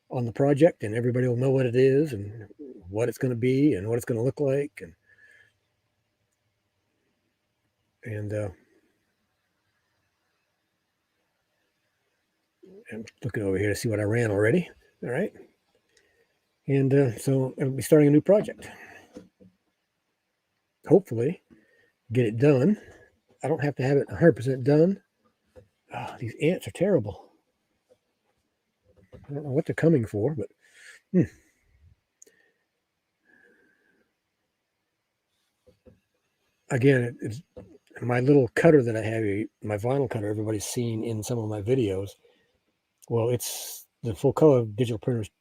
on the project, and everybody will know what it is and what it's going to be and what it's going to look like. And I'm looking over here to see what I ran already. All right. And so I'll be starting a new project. Hopefully, get it done. I don't have to have it 100% done. Oh, these ants are terrible. I don't know what they're coming for, but again, it's my little cutter that I have, my vinyl cutter everybody's seen in some of my videos. Well, it's the full color digital printer is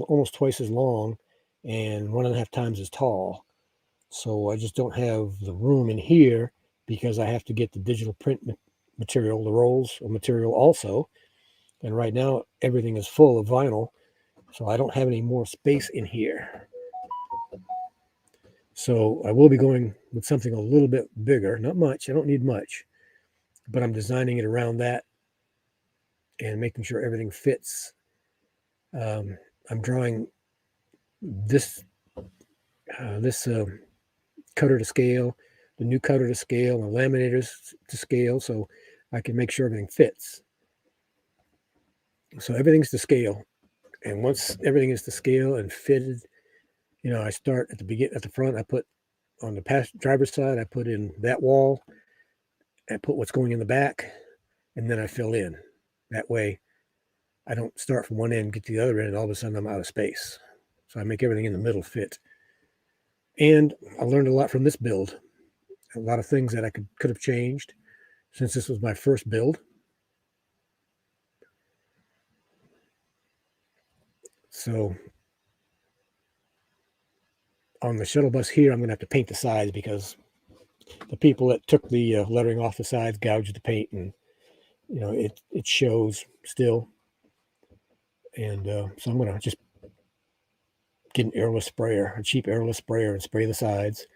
almost twice as long and 1.5 times as tall. So I just don't have the room in here because I have to get the digital print material, the rolls of material also. And right now everything is full of vinyl, so I don't have any more space in here. So I will be going with something a little bit bigger, not much. I don't need much, but I'm designing it around that and making sure everything fits. I'm drawing this cutter to scale, the new cutter to scale, and laminators to scale, so I can make sure everything fits. So everything's to scale, and once everything is to scale and fitted, I start at the front. I put on the driver's side, I put in that wall, I put what's going in the back, and then I fill in. That way, I don't start from one end, get to the other end, and all of a sudden I'm out of space. So I make everything in the middle fit. And I learned a lot from this build. A lot of things that I could have changed since this was my first build. So on the shuttle bus here, I'm going to have to paint the sides because the people that took the lettering off the sides gouged the paint, and it shows still. And so I'm going to just get an airless sprayer, a cheap airless sprayer, and spray the sides.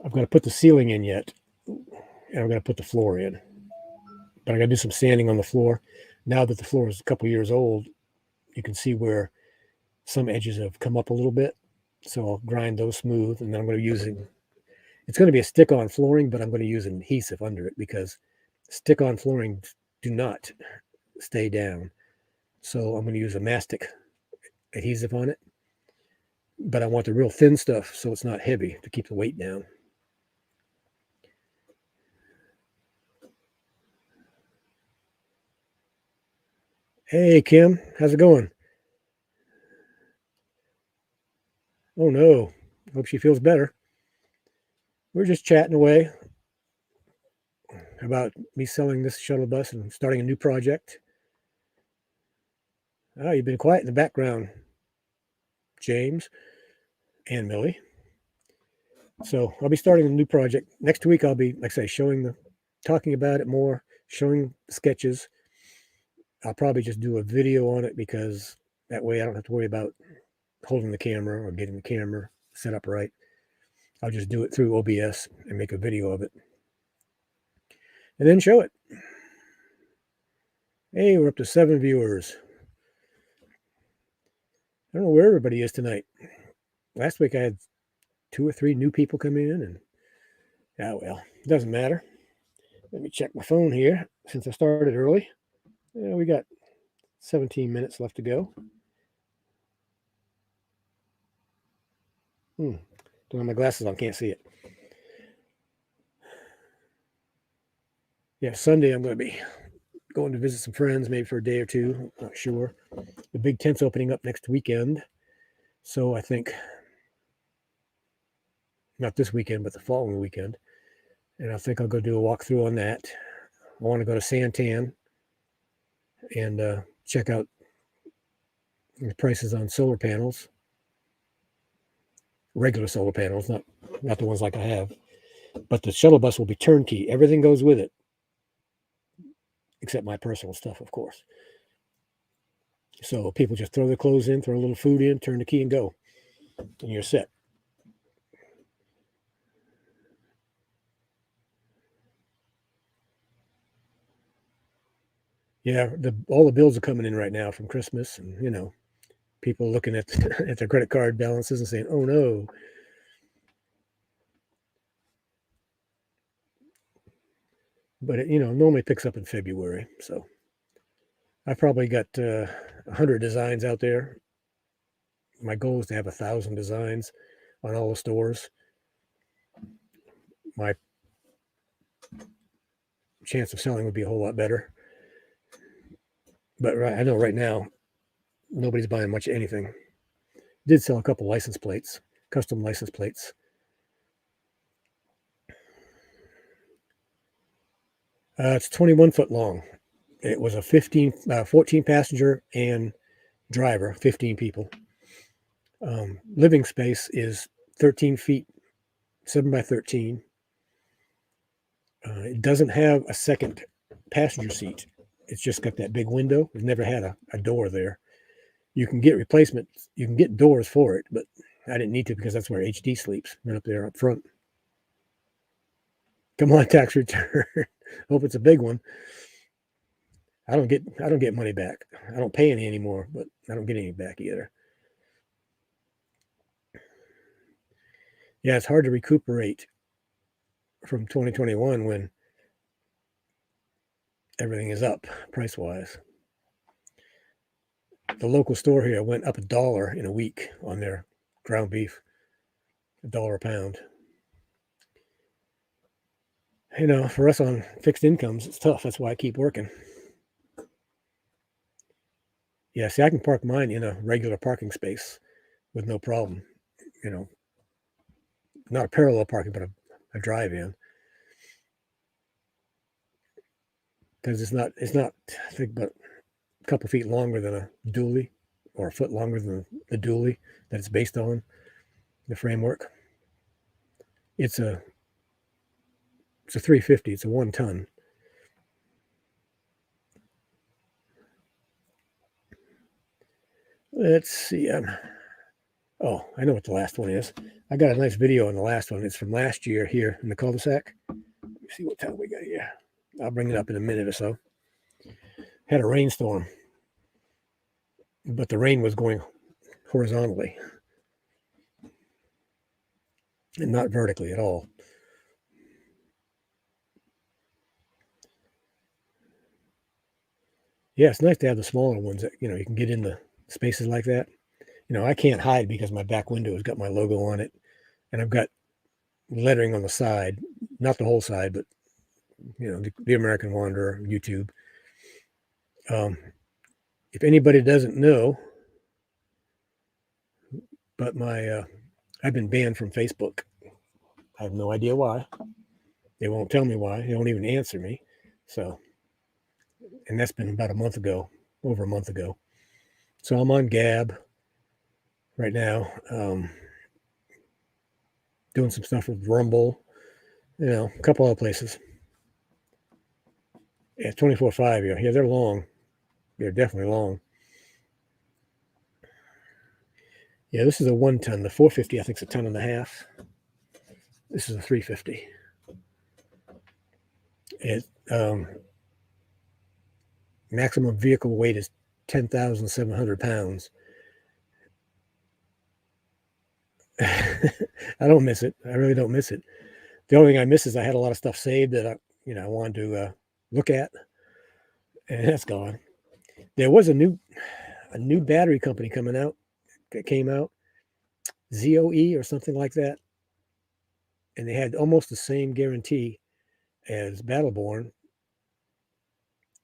I'm going to put the ceiling in yet, and I'm going to put the floor in. But I got to do some sanding on the floor. Now that the floor is a couple years old, you can see where some edges have come up a little bit. So I'll grind those smooth, and then I'm going to be using, it's going to be a stick-on flooring, but I'm going to use an adhesive under it because stick-on flooring do not stay down. So I'm going to use a mastic adhesive on it, but I want the real thin stuff so it's not heavy to keep the weight down. Hey, Kim, how's it going? Oh, no. Hope she feels better. We're just chatting away about me selling this shuttle bus and starting a new project. Oh, you've been quiet in the background, James, and Millie. So I'll be starting a new project next week. I'll be, like I say, talking about it more, showing sketches. I'll probably just do a video on it because that way I don't have to worry about holding the camera or getting the camera set up right. I'll just do it through OBS and make a video of it and then show it. Hey, we're up to 7 viewers. I don't know where everybody is tonight. Last week I had 2 or 3 new people come in, and well, it doesn't matter. Let me check my phone here since I started early. Yeah, we got 17 minutes left to go. Don't have my glasses on, can't see it. Yeah, Sunday I'm going to be going to visit some friends, maybe for a day or two. Not sure. The big tent's opening up next weekend. So I think, not this weekend, but the following weekend. And I think I'll go do a walkthrough on that. I want to go to Santan and check out the prices on solar panels. Regular solar panels, not the ones like I have. But the shuttle bus will be turnkey. Everything goes with it. Except my personal stuff, of course. So people just throw their clothes in, throw a little food in, turn the key and go. And you're set. Yeah, all the bills are coming in right now from Christmas, and people looking at at their credit card balances and saying, "Oh no." But it normally picks up in February, so I've probably got 100 designs out there. My goal is to have 1,000 designs on all the stores. My chance of selling would be a whole lot better. But I know right now nobody's buying much of anything. Did sell a couple license plates, custom license plates. It's 21 foot long. It was a 14 passenger and driver, 15 people. Living space is 13 feet, 7 by 13. It doesn't have a second passenger seat. It's just got that big window. It's never had a door there. You can get replacements. You can get doors for it, but I didn't need to because that's where HD sleeps, right up there up front. Come on, tax return. Hope it's a big one. I don't get money back. I don't pay any anymore, but I don't get any back either. Yeah, it's hard to recuperate from 2021 when everything is up price-wise. The local store here went up $1 in a week on their ground beef, $1 a pound. For us on fixed incomes, it's tough. That's why I keep working. Yeah, see, I can park mine in a regular parking space with no problem. Not a parallel parking, but a drive-in. Because it's not, I think, but a couple feet longer than a dually, or a foot longer than the dually that it's based on, the framework. It's a 350. It's a 1 ton. Let's see. I know what the last one is. I got a nice video on the last one. It's from last year here in the cul-de-sac. Let me see what time we got here. I'll bring it up in a minute or so. Had a rainstorm, but the rain was going horizontally and not vertically at all. Yeah, it's nice to have the smaller ones that, you can get in the spaces like that. I can't hide because my back window has got my logo on it, and I've got lettering on the side, not the whole side, but, the American Wanderer, YouTube. If anybody doesn't know, but I've been banned from Facebook. I have no idea why. They won't tell me why. They won't even answer me. So, and that's been about over a month ago. So I'm on Gab. right now. Doing some stuff with Rumble, a couple other places. Yeah, 24/5. Yeah, they're long. They're definitely long. Yeah, this is a 1 ton. The 450, I think, is a ton and a half. This is a 350. It maximum vehicle weight is 10,700 pounds. I don't miss it. I really don't miss it. The only thing I miss is I had a lot of stuff saved that I wanted to look at, and that's gone. There was a new battery company coming out that came out, ZOE or something like that, and they had almost the same guarantee as Battleborn,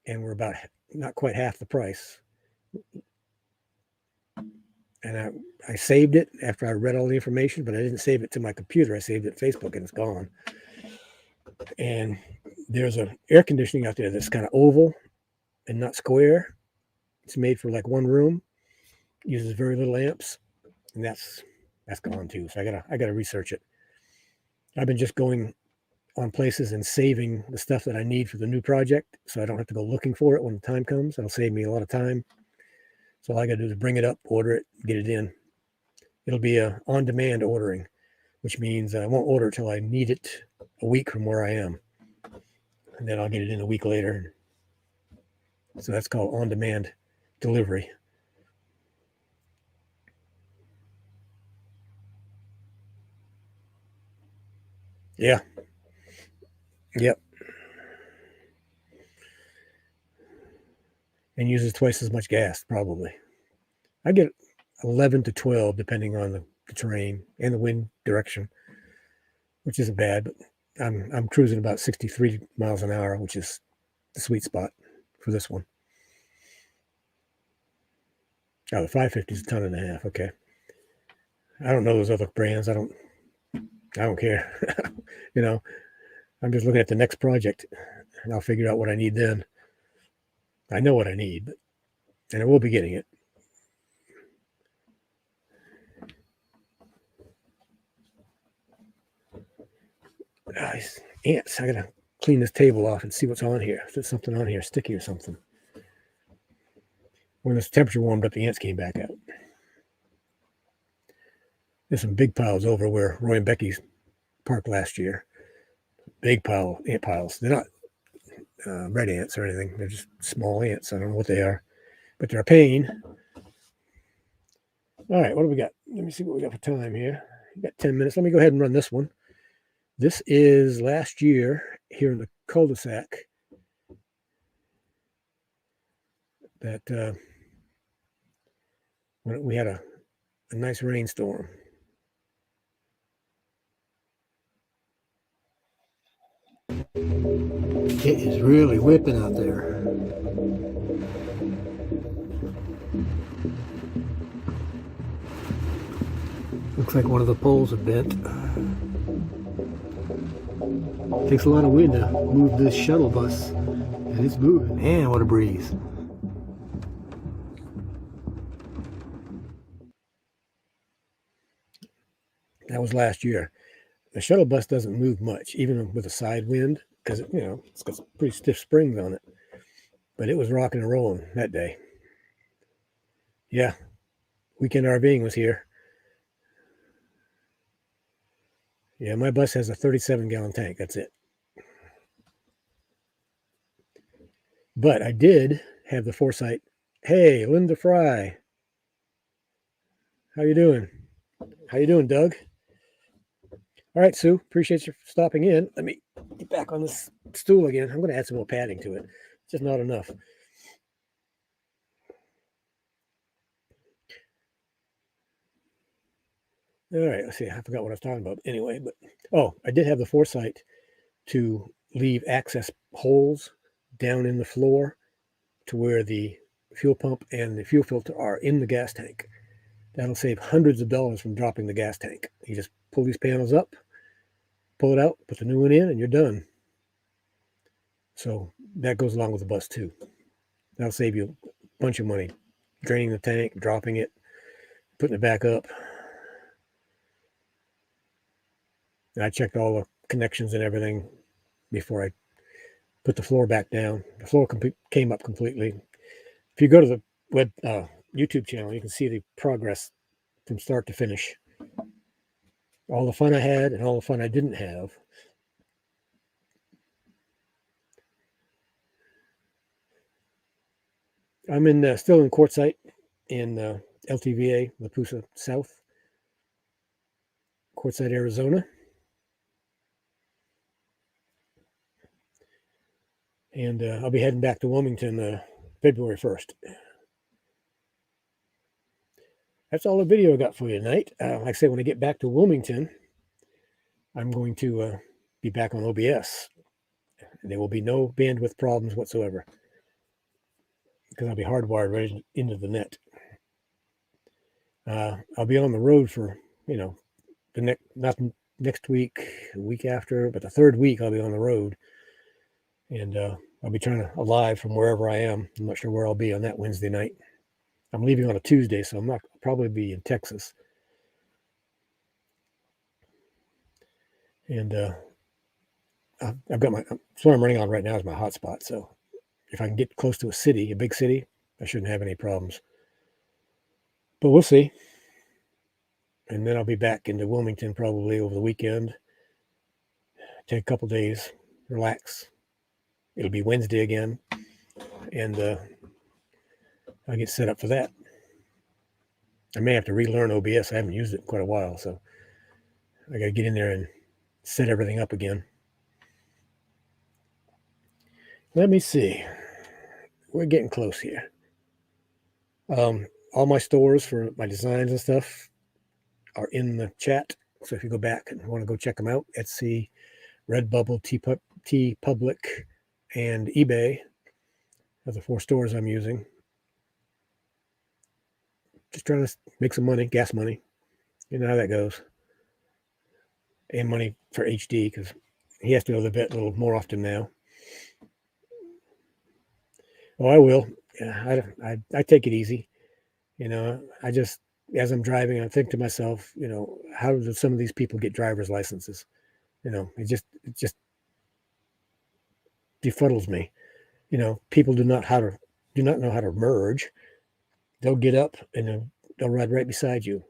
and were about not quite half the price. And I saved it after I read all the information, but I didn't save it to my computer. I saved it to Facebook, and it's gone. And there's an air conditioning out there that's kind of oval and not square. It's made for like one room, uses very little amps, and that's gone too. So I gotta research it. I've been just going on places and saving the stuff that I need for the new project, so I don't have to go looking for it when the time comes. It'll save me a lot of time. So all I got to do is bring it up, order it, get it in. It'll be a on-demand ordering, which means I won't order till I need it a week from where I am, and then I'll get it in a week later. So that's called on-demand delivery. Yeah. Yep. And uses twice as much gas, probably. I get 11 to 12, depending on the terrain and the wind direction, which isn't bad, but I'm cruising about 63 miles an hour, which is the sweet spot for this one. Oh, the 550 is a ton and a half. Okay. I don't know those other brands. I don't care. I'm just looking at the next project, and I'll figure out what I need then. I know what I need, and I will be getting it. Ants. I gotta clean this table off and see what's on here. If there's something on here sticky or something. When this temperature warmed up, the ants came back out. There's some big piles over where Roy and Becky's parked last year. Big ant piles. They're not red ants or anything. They're just small ants. I don't know what they are, but they're a pain. All right, what do we got? Let me see what we got for time here. We got 10 minutes. Let me go ahead and run this one. This is last year here in the cul-de-sac that when we had a nice rainstorm. It is really whipping out there. Looks like one of the poles have bent. Takes a lot of wind to move this shuttle bus, and it's moving. Man, what a breeze. That was last year. The shuttle bus doesn't move much, even with a side wind, because it's got some pretty stiff springs on it. But it was rocking and rolling that day. Yeah, Weekend RVing was here. Yeah, my bus has a 37-gallon tank. That's it. But I did have the foresight. Hey, Linda Fry. How you doing? How you doing, Doug? All right, Sue. Appreciate you stopping in. Let me get back on this stool again. I'm going to add some more padding to it. It's just not enough. All right, let's see. I forgot what I was talking about anyway. But I did have the foresight to leave access holes down in the floor to where the fuel pump and the fuel filter are in the gas tank. That'll save hundreds of dollars from dropping the gas tank. You just pull these panels up, pull it out, put the new one in, and you're done. So that goes along with the bus too. That'll save you a bunch of money, draining the tank, dropping it. putting it back up. And I checked all the connections and everything before I put the floor back down. The floor came up completely. If you go to the web YouTube channel, you can see the progress from start to finish. All the fun I had and all the fun I didn't have. I'm still in Quartzsite in LTVA, Lapusa South, Quartzsite, Arizona. And I'll be heading back to Wilmington February 1st. That's all the video I got for you tonight. Like I said, when I get back to Wilmington, I'm going to be back on OBS. There will be no bandwidth problems whatsoever because I'll be hardwired right into the net. I'll be on the road for, not next week, the week after, but the third week I'll be on the road. And I'll be trying to live from wherever I am. I'm not sure where I'll be on that Wednesday night. I'm leaving on a Tuesday, so I'll probably be in Texas. And I've got that's what I'm running on right now is my hotspot. So if I can get close to a big city, I shouldn't have any problems. But we'll see. And then I'll be back into Wilmington probably over the weekend. Take a couple days, relax. It'll be Wednesday again. And I'll get set up for that. I may have to relearn OBS. I haven't used it in quite a while, so I got to get in there and set everything up again. Let me see. We're getting close here. All my stores for my designs and stuff are in the chat. So if you go back and want to go check them out, Etsy, Redbubble, TeePublic, and eBay are the 4 stores I'm using. Just trying to make some money, gas money. You know how that goes. And money for HD because he has to go to the vet a little more often now. Oh, I will. Yeah, I take it easy. I just, as I'm driving, I think to myself, how do some of these people get driver's licenses? It just befuddles me. People do not know how to merge. They'll get up and they'll ride right beside you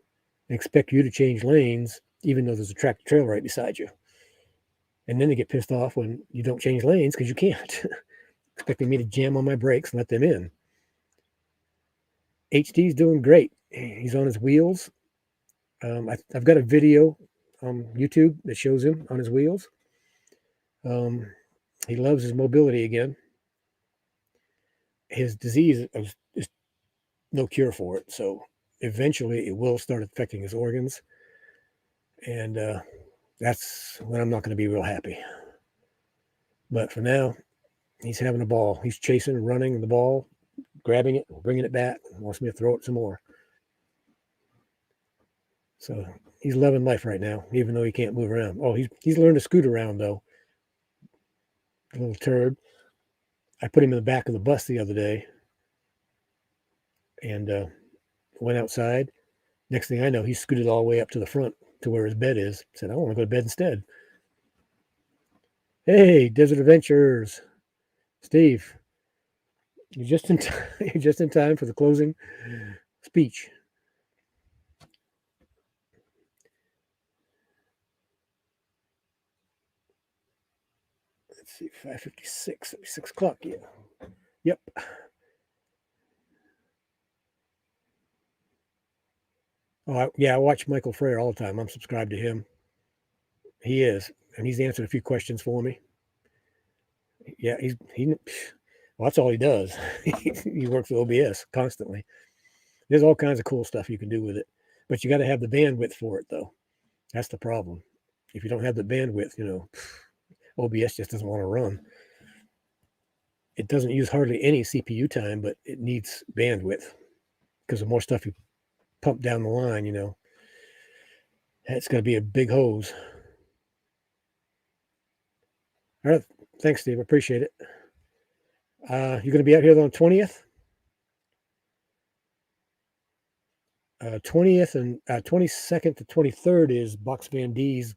and expect you to change lanes, even though there's a tractor trailer right beside you. And then they get pissed off when you don't change lanes because you can't, expecting me to jam on my brakes and let them in. HD's doing great. He's on his wheels. I've got a video on YouTube that shows him on his wheels. He loves his mobility again. His disease is no cure for it, so eventually it will start affecting his organs, and that's when I'm not going to be real happy. But for now, he's having a ball. He's chasing, running the ball, grabbing it, bringing it back, wants me to throw it some more. So he's loving life right now, even though he can't move around. Oh, he's learned to scoot around, though. A little turd. I put him in the back of the bus the other day and went outside. Next thing I know, he scooted all the way up to the front to where his bed is. Said, I want to go to bed instead. Hey, Desert Adventures. Steve, you're just in time. You're just in time for the closing speech. Let's see, 5:56, 6 o'clock. Yeah. Yep. Oh, I watch Michael Frere all the time. I'm subscribed to him. He is, and he's answered a few questions for me. Yeah, well, that's all he does. He works with OBS constantly. There's all kinds of cool stuff you can do with it, but you got to have the bandwidth for it, though. That's the problem. If you don't have the bandwidth, OBS just doesn't want to run. It doesn't use hardly any CPU time, but it needs bandwidth because the more stuff you pump down the line, it's going to be a big hose. All right. Thanks, Steve. I appreciate it. You're going to be out here on the 20th? 20th and 22nd to 23rd is Box Van D's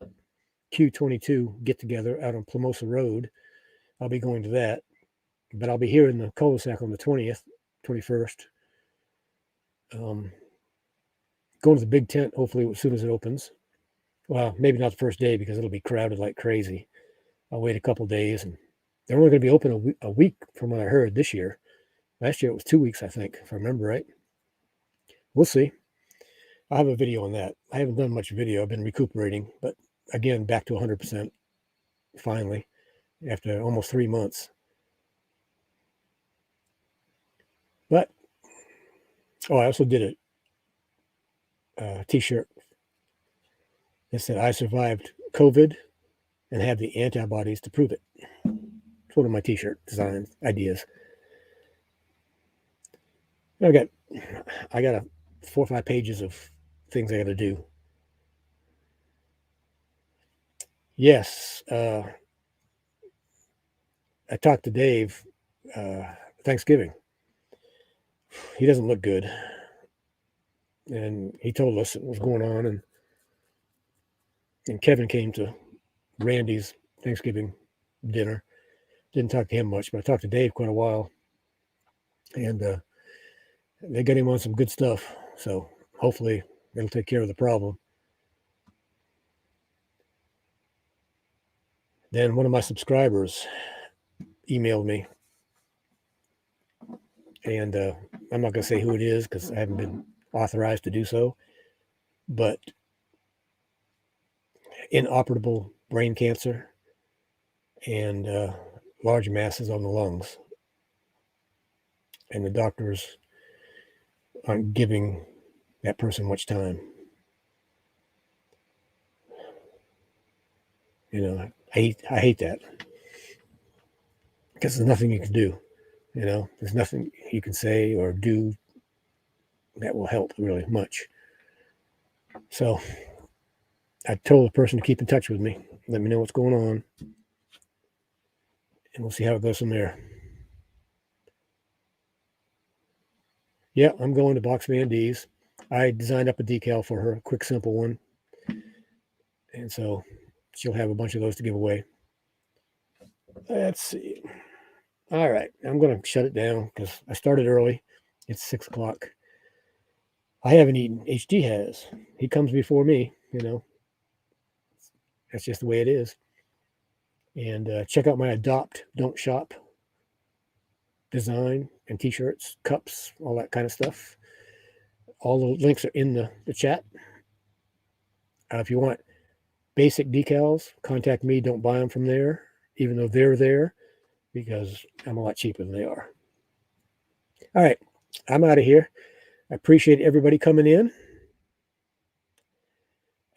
Q22 get together out on Plamosa Road. I'll be going to that, but I'll be here in the cul-de-sac on the 20th, 21st. Going to the big tent hopefully as soon as it opens. Well, maybe not the first day because it'll be crowded like crazy. I'll wait a couple days, and they're only going to be open a week from what I heard this year. Last year it was 2 weeks, I think, if I remember right. We'll see. I'll have a video on that. I haven't done much video. I've been recuperating, but again, back to 100% finally after almost 3 months. But, I also did a t-shirt that said, I survived COVID and have the antibodies to prove it. It's one of my t-shirt design ideas. I got 4 or 5 pages of things I got to do. Yes, I talked to Dave Thanksgiving. He doesn't look good, and he told us what was going on, and Kevin came to Randy's Thanksgiving dinner. Didn't talk to him much, but I talked to Dave quite a while, and they got him on some good stuff, so hopefully it'll take care of the problem. Then one of my subscribers emailed me, and I'm not going to say who it is because I haven't been authorized to do so, but inoperable brain cancer and large masses on the lungs. And the doctors aren't giving that person much time. I hate that because there's nothing you can do. There's nothing you can say or do that will help really much. So I told the person to keep in touch with me, let me know what's going on, and we'll see how it goes from there. Yeah, I'm going to Box Van D's. I designed up a decal for her, a quick, simple one. And so she'll have a bunch of those to give away. Let's see. All right, I'm going to shut it down because I started early. It's 6 o'clock. I haven't eaten. HD has. He comes before me, That's just the way it is. And check out my Adopt, Don't Shop design and t-shirts, cups, all that kind of stuff. All the links are in the chat. If you want basic decals, contact me. Don't buy them from there, even though they're there, because I'm a lot cheaper than they are. All right, I'm out of here. I appreciate everybody coming in,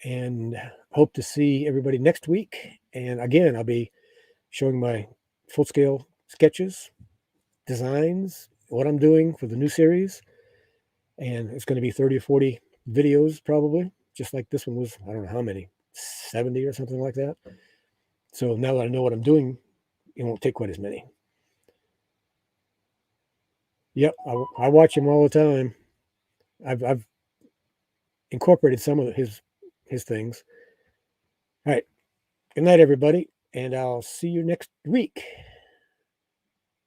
and hope to see everybody next week. And again, I'll be showing my full-scale sketches, designs, what I'm doing for the new series. And it's going to be 30 or 40 videos probably, just like this one was. I don't know how many, 70 or something like that. So now that I know what I'm doing, it won't take quite as many. Yep, I watch him all the time. I've incorporated some of his things. All right. Good night, everybody, and I'll see you next week.